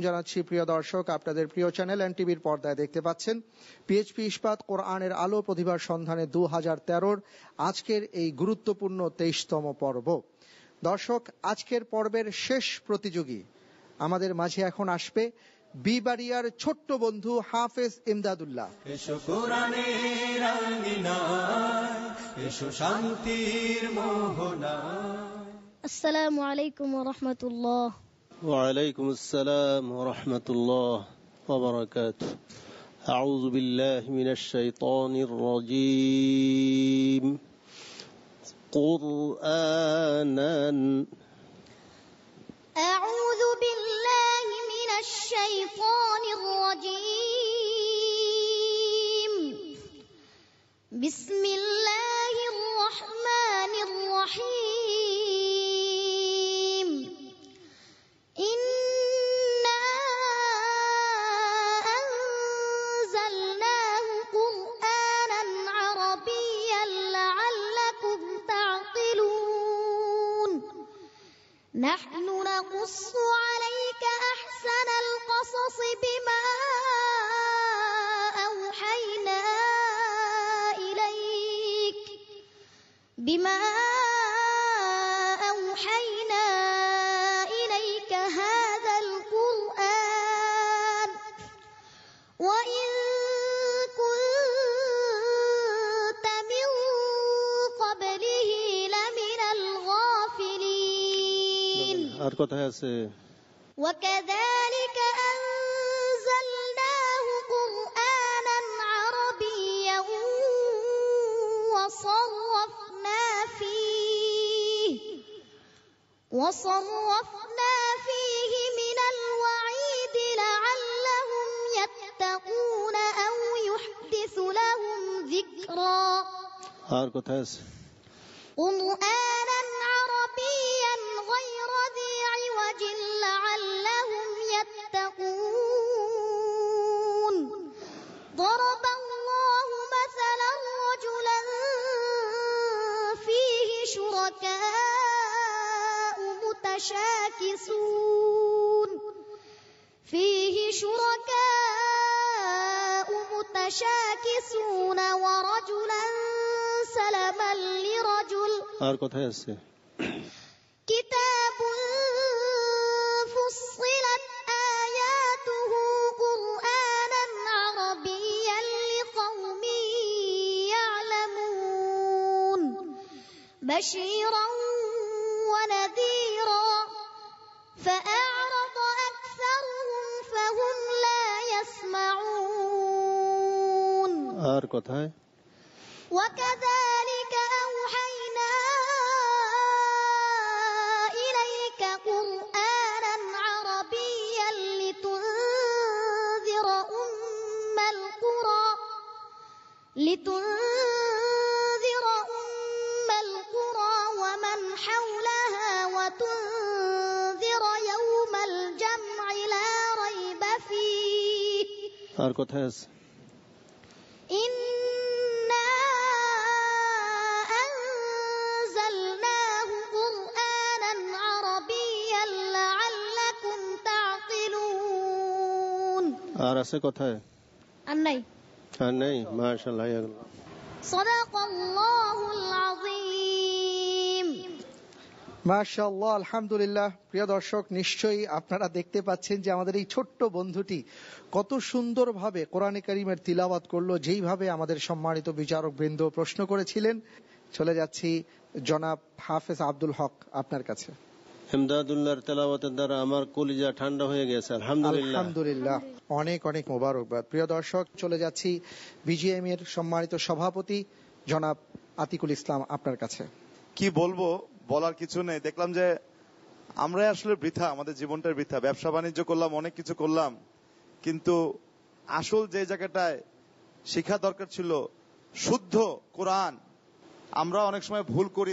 জানাচ্ছি প্রিয় দর্শক, আপনাদের প্রিয় চ্যানেল এনটিভির পর্দায় দেখতে পাচ্ছেন পিএইচপি ইস্পাত কোরআনের আলো প্রতিভার সন্ধানে 2013 আজকের এই গুরুত্বপূর্ণ 23তম পর্ব। দর্শক, আজকের পর্বের শেষ প্রতিযোগী আমাদের মাঝে এখন আসবে বিবাড়িয়ার ছোট্ট বন্ধু হাফেজ ইমদাদুল্লাহ। এসো কোরআনের আঙিনায়, এসো শান্তির মোহনায়। আসসালামু আলাইকুম ওয়া রাহমাতুল্লাহ। وعليكم السلام ورحمة الله وبركاته. أعوذ بالله من الشيطان الرجيم. قرآنا أعوذ بالله من الشيطان الرجيم. بسم الله الرحمن الرحيم. إنا أنزلناه قرآنا عربيا لعلكم تعقلون. نحن نقص عليك أحسن القصص بما أوحينا إليك هذا القرآن وإن كنت من قبله لمن الغافلين. وكذلك أنزلناه قرآنا عربيا وصرفنا فيه من الوعيد لعلهم يتقون أو يحدث لهم ذكرا. قرآنا عربيا غير ذي عوج لعلهم يتقون. ضرب الله مثلا رجلا فيه شركاء متشاكسون ورجلا سلما لرجل. كتاب فصلت آياته قرآنا عربيا لقوم يعلمون بشيرا ونذيرا فأعرض أكثرهم فهم لا يسمعون. وكذلك أوحينا إليك قرآنا عربيا لتنذر أم القرى ومن حولها وتنذر يوم الجمع لا ريب فيه. إنا أنزلناه قرآنا عربيا لعلكم تعقلون. صدق الله العظيم. মাশাআল্লাহ, আলহামদুলিল্লাহ। প্রিয় দর্শক, নিশ্চয়ই আপনারা দেখতে পাচ্ছেন যে আমাদের এই ছোট্ট বন্ধুটি কত সুন্দরভাবে কোরআনে কারীমের তিলাওয়াত করলো, যেইভাবে আমাদের সম্মানিত বিচারক বৃন্দ প্রশ্ন করেছিলেন। চলে যাচ্ছি জনাব হাফেজ আব্দুল হক আপনার কাছে। ইমদাদুল্লাহর তেলাওয়াতের দ্বারা আমার কলিজা ঠান্ডা হয়ে গেছে, আলহামদুলিল্লাহ। অনেক অনেক মোবারকবাদ। প্রিয় দর্শক, চলে যাচ্ছি বিজিএম এর সম্মানিত সভাপতি জনাব আতিকুল ইসলাম আপনার কাছে। কি বলবো, বলার কিছু নেই। দেখলাম যে আমরা আসলে বৃথা, আমাদের জীবনটার বৃথা। ব্যবসা বাণিজ্য করলাম, অনেক কিছু করলাম, কিন্তু আসল যে জায়গাটায় শিক্ষা দরকার ছিল শুদ্ধ কোরআন, আমরা অনেক সময় ভুল করি।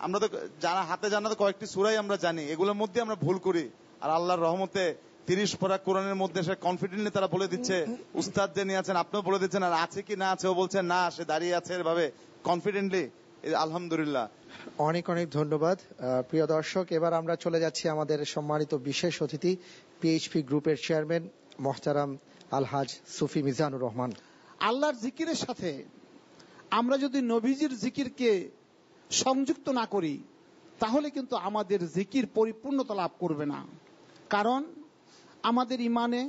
আমরা তো যারা হাতে জানা তো কয়েকটি সূরাই আমরা জানি, এগুলোর মধ্যে আমরা ভুল করি। আর আল্লাহর রহমতে 30 পারা কোরআনের মধ্যে সে কনফিডেন্টলি তারা বলে দিচ্ছে, উস্তাদ যে নিয়ে আছেন আপনিও বলে দিচ্ছেন, আর আছে কি না আছে ও বলছেন না, সে দাঁড়িয়ে আছে এভাবে কনফিডেন্টলি। আলহামদুলিল্লাহ। অনেক অনেক ধন্যবাদ। প্রিয় দর্শক, এবার আমরা চলে যাচ্ছি আমাদের সম্মানিত বিশেষ অতিথি পিএইচপি গ্রুপের চেয়ারম্যান মোহতারাম আলহাজ সুফি মিজানুর রহমান। আল্লাহর জিকিরের সাথে আমরা যদি নবীজির জিকিরকে সংযুক্ত না করি তাহলে কিন্তু আমাদের জিকির পরিপূর্ণতা লাভ করবে না। কারণ আমাদের ইমানে,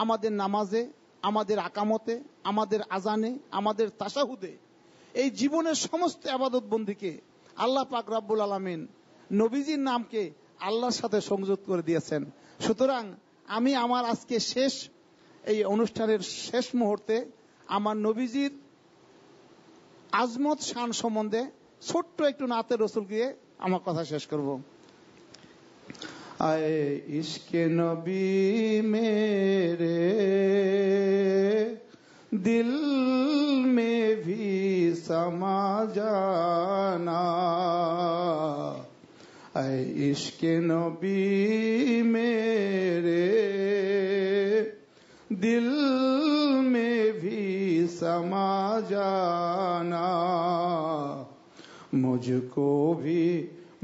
আমাদের নামাজে, আমাদের আকামতে, আমাদের আজানে, আমাদের তাশাহুদে, এই জীবনের সমস্ত ইবাদত বন্দিকে আল্লাহ পাক রব্বুল আলামিন নবীজির নামকে আল্লাহর সাথে সংযুক্ত করে দিয়েছেন। সুতরাং আমি আমার আজকে শেষ এই অনুষ্ঠানের শেষ মুহূর্তে আমার নবীজির আজমত শান সম্বন্ধে ছোট্ট একটু নাতে রসুল গিয়ে আমার কথা শেষ করব। আয়ে ইশকে নবী মেরে দিল মে ভি সমা জানা, আয়ে ইশকে নবী মেরে दिल में भी समा जाना, मुझको भी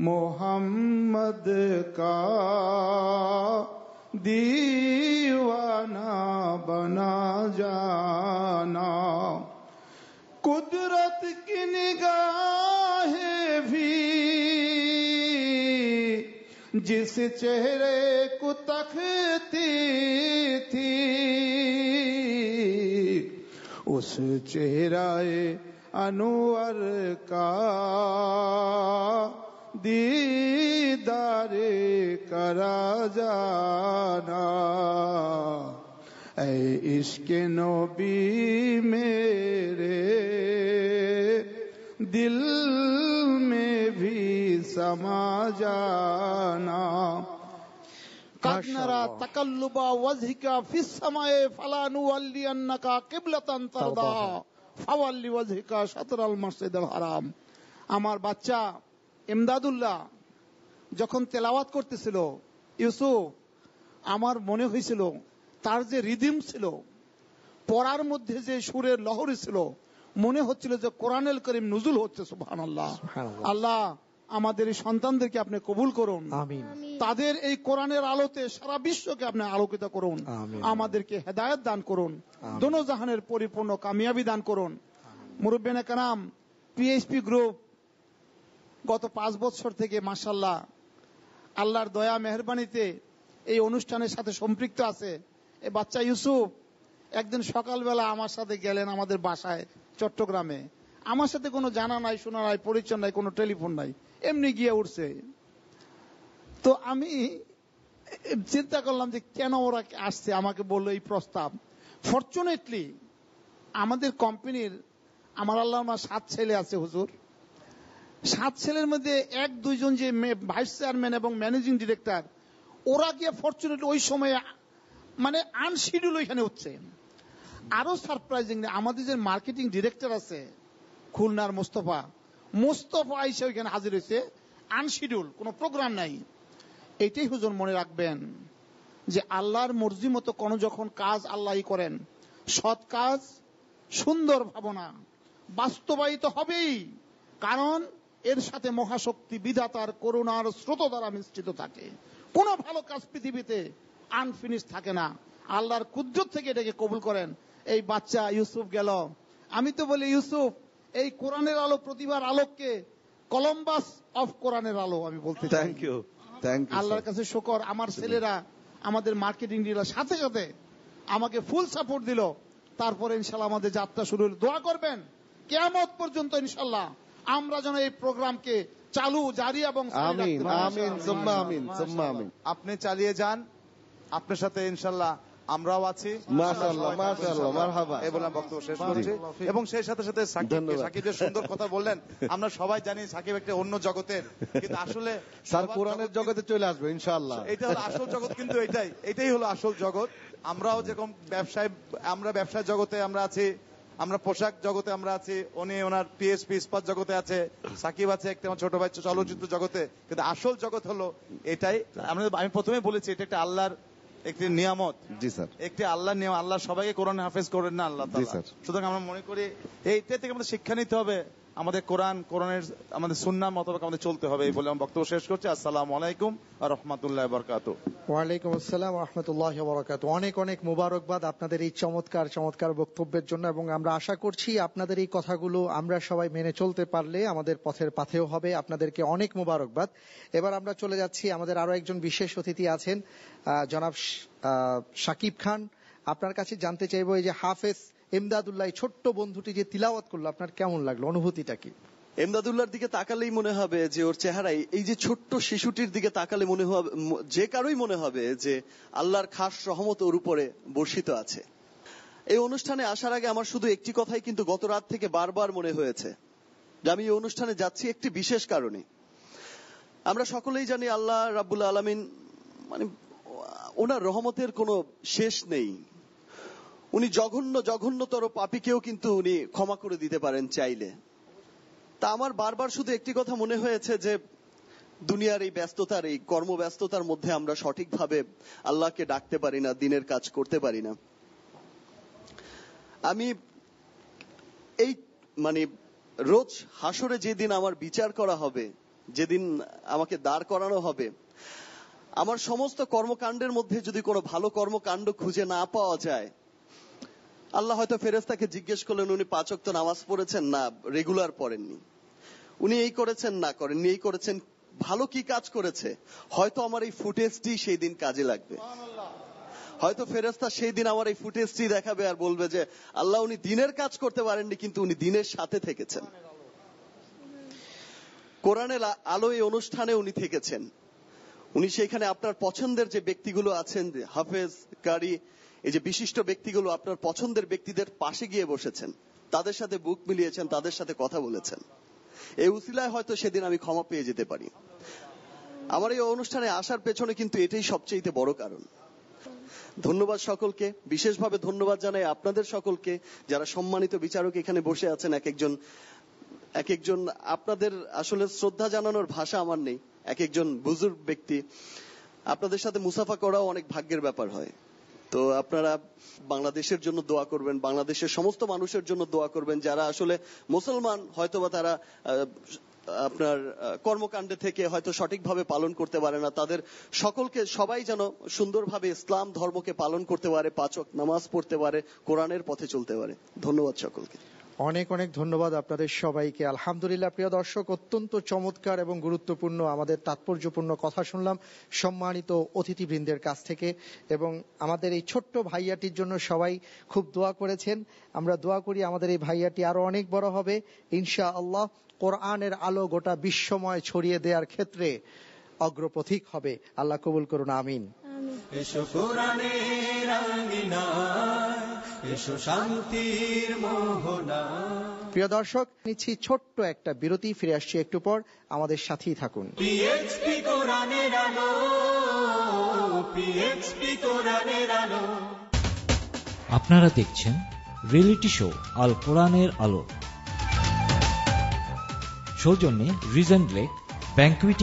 मोहम्मद का दीवाना बना जाना। कुदरत की निगाहें भी जिस चेहरे को तकती थी, उस चेहराए अनवर का दीदारे करा जाना। ऐ इश्क़ नबी मेरे दिल में भी समा जाना। قد نرى تقلب وجهك في السماء فلنولينك قبلة ترضاها فول وجهك شطر المسجد الحرام। আমার বাচ্চা ইমদাদুল্লাহ যখন তেলাওয়াত করতেছিল ইউসুফ, আমার মনে হয়েছিল তার যে রিদিম ছিল, পড়ার মধ্যে যে সুরের লহরী ছিল, মনে হচ্ছিল যে কোরআনুল কারীম নুজুল হচ্ছে। সুবহানাল্লাহ। আল্লাহ আমাদের এই সন্তানদেরকে আপনি কবুল করুন, আমিন। তাদের এই কোরআনের আলোতে সারা বিশ্বকে আপনি আলোকিত করুন, আমাদেরকে হেদায়েত দান করুন, দোনো জাহানের পরিপূর্ণ কামিয়াবি দান করুন। মুরব্বিয়ানে কেরাম, পিএইচপি গ্রুপ গত 5 বছর থেকে মাশাআল্লাহ আল্লাহর দয়া মেহেরবানিতে এই অনুষ্ঠানের সাথে সম্পৃক্ত আছে। এই বাচ্চা ইউসুফ একদিন সকালবেলা আমার সাথে গেলেন আমাদের বাসায় চট্টগ্রামে। আমার সাথে কোনো জানা নাই, শোনা নাই, পরিচয় নাই, কোনো টেলিফোন নাই, এমনি গিয়ে উঠছে। তো আমি চিন্তা করলাম যে কেন ওরা আসছে, আমাকে বললো এই প্রস্তাব। ফরচুনেটলি আমাদের কোম্পানির আমার আল্লাহ 7 ছেলে আছে হুজুর। 7 ছেলের মধ্যে 1-2 জন যে ভাইস চেয়ারম্যান এবং ম্যানেজিং ডিরেক্টর, ওরা গিয়ে ফরচুনেটলি ওই সময় মানে আনশিডিউল ওইখানে হচ্ছে। আরো সারপ্রাইজিং, আমাদের যে মার্কেটিং ডিরেক্টর আছে খুলনার মোস্তফা আইসা ওইখানে হাজির হয়েছে, আনশিডিউল, কোনো প্রোগ্রাম নাই। এটাই হুজুর মনে রাখবেন যে আল্লাহর মর্জি মতো কোনো যখন কাজ আল্লাহই করেন, সৎ কাজ, সুন্দর ভাবনা বাস্তবায়িত হবেই। কারণ এর সাথে মহাশক্তি বিধাতার করুণার স্রোত দ্বারা মিশ্রিত থাকে। কোন ভালো কাজ পৃথিবীতে আনফিনিশ থাকে না। আল্লাহর কুদরত থেকে এটাকে কবুল করেন। এই বাচ্চা ইউসুফ গেল। আমি তো বলি ইউসুফ এই কোরআনের আলো, প্রতিভার আলোককে কলম্বাস অফ কোরআনের আলো আমি বলতে চাই। Thank you. আল্লাহর কাছে শুকর, আমার ছেলেরা আমাদের মার্কেটিং ডিলার সাথে সাথে আমাকে ফুল সাপোর্ট দিল। তারপরে ইনশাআল্লাহ আমাদের যাত্রা শুরু হলো। দোয়া করবেন কিয়ামত পর্যন্ত ইনশাআল্লাহ আমরা যেন এই প্রোগ্রামকে চালু, জারি এবং আমিন আমিন সুম্মা আমিন সুম্মা আমিন। আপনি চালিয়ে যান, আপনার সাথে ইনশাআল্লাহ আমরাও আছি। মাশাআল্লাহ মাশাআল্লাহ মারহাবা। এই বলে বক্তব্য শেষ করছি। এবং সেই সাথে সাথে সাকিব যে সুন্দর কথা বললেন, আমরা সবাই জানি সাকিব একটা অন্য জগতের, কিন্তু আসলে স্যার কোরআনের জগতে চলে আসবে ইনশাআল্লাহ। এটা হলো আসল জগৎ, কিন্তু এটাই হলো আসল জগৎ। আমরাও যেরকম আমরা ব্যবসায় জগতে আমরা আছি, আমরা পোশাক জগতে আমরা আছি, উনি ওনার পিএসপি ইস্পাত জগতে আছে, সাকিব আছে একটা ছোট ভাই চলচ্চিত্র জগতে। কিন্তু আসল জগৎ হলো এটাই। আমি প্রথমে বলেছি এটা একটা আল্লাহর একটি নিয়ামত। জি স্যার, একটি আল্লাহর নিয়ামত। আল্লাহ সবাইকে কোরআন হাফেজ করেন না আল্লাহ তাআলা। সুতরাং আমরা মনে করি এইটা থেকে আমাদের শিক্ষা নিতে হবে আমাদের কোরআনের আমাদের সুন্নাহ মোতাবেক আমাদের চলতে হবে এই বলে আমি বক্তব্য শেষ করছি। আসসালামু আলাইকুম ওয়া রাহমাতুল্লাহি ওয়া বারাকাতুহু। ওয়ালাইকুম আসসালাম ওয়া রাহমাতুল্লাহি ওয়া বারাকাতুহু। অনেক অনেক মোবারকবাদ আপনাদের এই চমৎকার বক্তব্যের জন্য, এবং আমরা আশা করছি আপনাদের এই কথাগুলো আমরা সবাই মেনে চলতে পারলে আমাদের পথের পাথেয় হবে। আপনাদেরকে অনেক মোবারকবাদ। এবার আমরা চলে যাচ্ছি, আমাদের আরো একজন বিশেষ অতিথি আছেন, জনাব শাকিব খান। আপনার কাছে জানতে চাইবো, এই যে হাফেজ এমদাদুল্লাহ ছোট্ট বন্ধুটি যে তিলাওয়াত করলো, আপনার কেমন লাগলো, অনুভূতিটা কি? এমদাদুল্লাহর দিকে তাকালেই মনে হবে যে ওর চেহারায়, এই যে ছোট্ট শিশুটির দিকে তাকালে মনে হবে, যে কারোই মনে হবে যে আল্লাহর খাস রহমত ওর উপরে বর্ষিত আছে। এই অনুষ্ঠানে আসার আগে আমার শুধু একটি কথাই কিন্তু গত রাত থেকে বারবার মনে হয়েছে, যে আমি এই অনুষ্ঠানে যাচ্ছি একটি বিশেষ কারণে। আমরা সকলেই জানি আল্লাহ রাব্বুল আলামিন, মানে ওনার রহমতের কোনো শেষ নেই। উনি জঘন্যতর পাপীকেও কিন্তু উনি ক্ষমা করে দিতে পারেন চাইলে। তা আমার বারবার শুধু একটি কথা মনে হয়েছে, যে দুনিয়ার এই ব্যস্ততার, এই কর্মব্যস্ততার মধ্যে আমরা সঠিকভাবে আল্লাহকে ডাকতে পারি না, দিনের কাজ করতে পারি না। আমি এই রোজ হাসরে যেদিন আমার বিচার করা হবে, যেদিন আমাকে দাঁড় করানো হবে, আমার সমস্ত কর্মকাণ্ডের মধ্যে যদি কোনো ভালো কর্মকাণ্ড খুঁজে না পাওয়া যায়, আল্লাহ হয়তো ফেরেশতাকে জিজ্ঞেস করলেন, উনি 5 ওয়াক্ত নামাজ পড়েছেন? না, রেগুলার পড়েননি। উনি এই করেছেন? না করেননি। এই করেছেন, ভালো কি কাজ করেছে? হয়তো আমার এই ফুটেজটি সেই দিন কাজে লাগবে। হয়তো ফেরেশতা সেই দিন আমার এই ফুটেজটি দেখাবে আর বলবে যে আল্লাহ, উনি দিনের কাজ করতে পারেননি, কিন্তু উনি দিনের সাথে থেকেছেন। কোরআনের আলো এই অনুষ্ঠানে উনি থেকেছেন। উনি সেখানে আপনার পছন্দের যে ব্যক্তিগুলো আছেন, হাফেজ, কারি, এই যে বিশিষ্ট ব্যক্তিগুলো, আপনার পছন্দের ব্যক্তিদের পাশে গিয়ে বসেছেন, তাদের সাথে বুক মিলিয়েছেন, তাদের সাথে কথা বলেছেন। এই উসিলায় হয়তো সেদিন আমি ক্ষমা পেয়ে যেতে পারি। আমার এই অনুষ্ঠানে আসার পেছনে কিন্তু এটাই সবচেয়ে বড় কারণ। ধন্যবাদ সকলকে, বিশেষভাবে ধন্যবাদ জানাই আপনাদের সকলকে, যারা সম্মানিত বিচারক এখানে বসে আছেন। এক একজন আপনাদের আসলে শ্রদ্ধা জানানোর ভাষা আমার নেই। এক একজন বুজুর্গ ব্যক্তি, আপনাদের সাথে মুসাফা করাও অনেক ভাগ্যের ব্যাপার হয়। তো আপনারা বাংলাদেশের জন্য দোয়া করবেন, বাংলাদেশের সমস্ত মানুষের জন্য দোয়া করবেন যারা আসলে মুসলমান, হয়তোবা তারা আপনার কর্মকাণ্ডে থেকে হয়তো সঠিকভাবে পালন করতে পারে না। তাদের সকলকে, সবাই যেন সুন্দরভাবে ইসলাম ধর্মকে পালন করতে পারে, 5 ওয়াক্ত নামাজ পড়তে পারে, কোরআনের পথে চলতে পারে। ধন্যবাদ সকলকে। অনেক অনেক ধন্যবাদ আপনাদের সবাইকে। আলহামদুলিল্লাহ, প্রিয় দর্শক, অত্যন্ত চমৎকার এবং গুরুত্বপূর্ণ, আমাদের তাৎপর্যপূর্ণ কথা শুনলাম সম্মানিত অতিথিবৃন্দের কাছ থেকে, এবং আমাদের এই ছোট্ট ভাইয়াটির জন্য সবাই খুব দোয়া করেছেন। আমরা দোয়া করি আমাদের এই ভাইয়াটি আরো অনেক বড় হবে ইনশাআল্লাহ, কোরআনের আলো গোটা বিশ্বময় ছড়িয়ে দেওয়ার ক্ষেত্রে অগ্রপথিক হবে। আল্লাহ কবুল করুন, আমিন। এসো কোরআনের আঙিনায়, এসো শান্তির মোহনায়। প্রিয় দর্শক, নিচ্ছি ছোট্ট একটা বিরতি, ফিরে আসছি একটু পর, আমাদের সাথেই থাকুন। পিএইচপি কোরআনের আলো, পিএইচপি কোরআনের আলো। আপনারা দেখছেন রিয়েলিটি শো আল কোরআনের আলো। সৌজন্যে রিজেন্ট লেক ব্যাংকুইট